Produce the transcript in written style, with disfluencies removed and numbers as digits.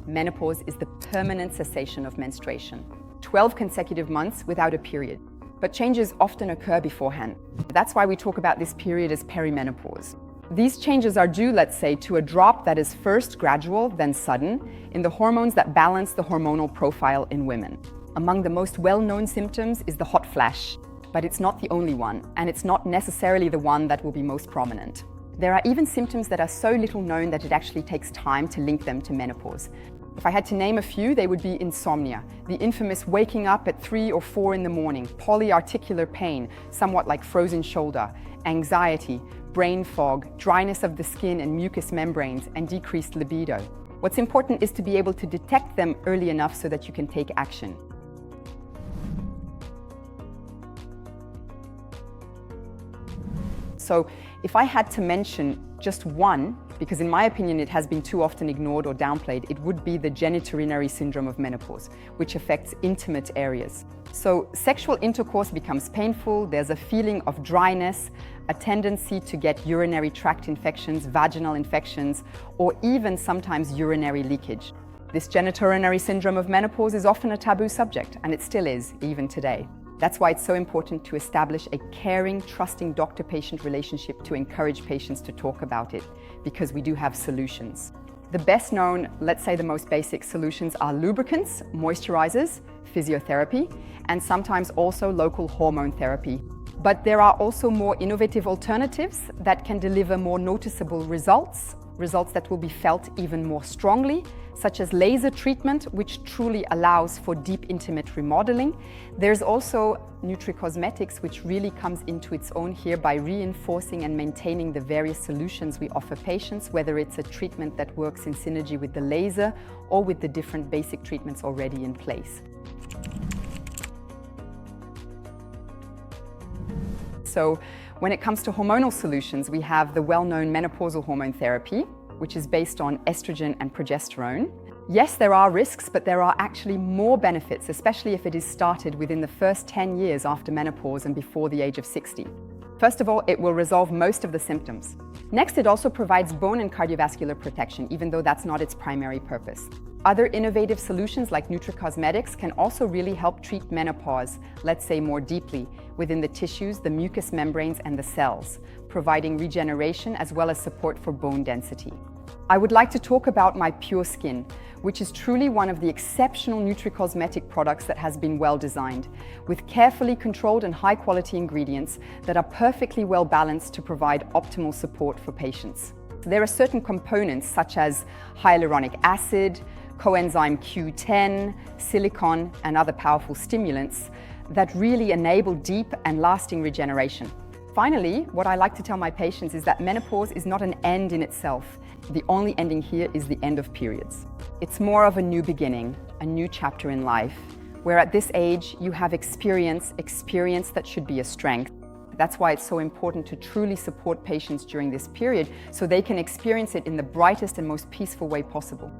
menopause is the permanent cessation of menstruation. 12 consecutive months without a period. But changes often occur beforehand. That's why we talk about this period as perimenopause. These changes are due, let's say, to a drop that is first gradual, then sudden, in the hormones that balance the hormonal profile in women. Among the most well-known symptoms is the hot flash, but it's not the only one, and it's not necessarily the one that will be most prominent. There are even symptoms that are so little known that it actually takes time to link them to menopause. If I had to name a few, they would be insomnia, the infamous waking up at 3 or 4 in the morning, polyarticular pain, somewhat like frozen shoulder, anxiety, brain fog, dryness of the skin and mucous membranes, and decreased libido. What's important is to be able to detect them early enough so that you can take action. So if I had to mention just one, because in my opinion it has been too often ignored or downplayed, it would be the genitourinary syndrome of menopause, which affects intimate areas. So sexual intercourse becomes painful, there's a feeling of dryness, a tendency to get urinary tract infections, vaginal infections, or even sometimes urinary leakage. This genitourinary syndrome of menopause is often a taboo subject, and it still is, even today. That's why it's so important to establish a caring, trusting doctor-patient relationship to encourage patients to talk about it, because we do have solutions. The best known, let's say the most basic solutions are lubricants, moisturizers, physiotherapy, and sometimes also local hormone therapy. But there are also more innovative alternatives that can deliver more noticeable results that will be felt even more strongly, such as laser treatment, which truly allows for deep intimate remodeling. There's also nutricosmetics, which really comes into its own here by reinforcing and maintaining the various solutions we offer patients, whether it's a treatment that works in synergy with the laser or with the different basic treatments already in place. So when it comes to hormonal solutions, we have the well-known menopausal hormone therapy, which is based on estrogen and progesterone. Yes, there are risks, but there are actually more benefits, especially if it is started within the first 10 years after menopause and before the age of 60. First of all, it will resolve most of the symptoms. Next, it also provides bone and cardiovascular protection, even though that's not its primary purpose. Other innovative solutions like nutricosmetics can also really help treat menopause, let's say more deeply, within the tissues, the mucous membranes, and the cells, providing regeneration as well as support for bone density. I would like to talk about my Pure Skin, which is truly one of the exceptional nutricosmetic products that has been well designed, with carefully controlled and high-quality ingredients that are perfectly well balanced to provide optimal support for patients. There are certain components such as hyaluronic acid, coenzyme Q10, silicone, and other powerful stimulants that really enable deep and lasting regeneration. Finally, what I like to tell my patients is that menopause is not an end in itself. The only ending here is the end of periods. It's more of a new beginning, a new chapter in life, where at this age you have experience that should be a strength. That's why it's so important to truly support patients during this period so they can experience it in the brightest and most peaceful way possible.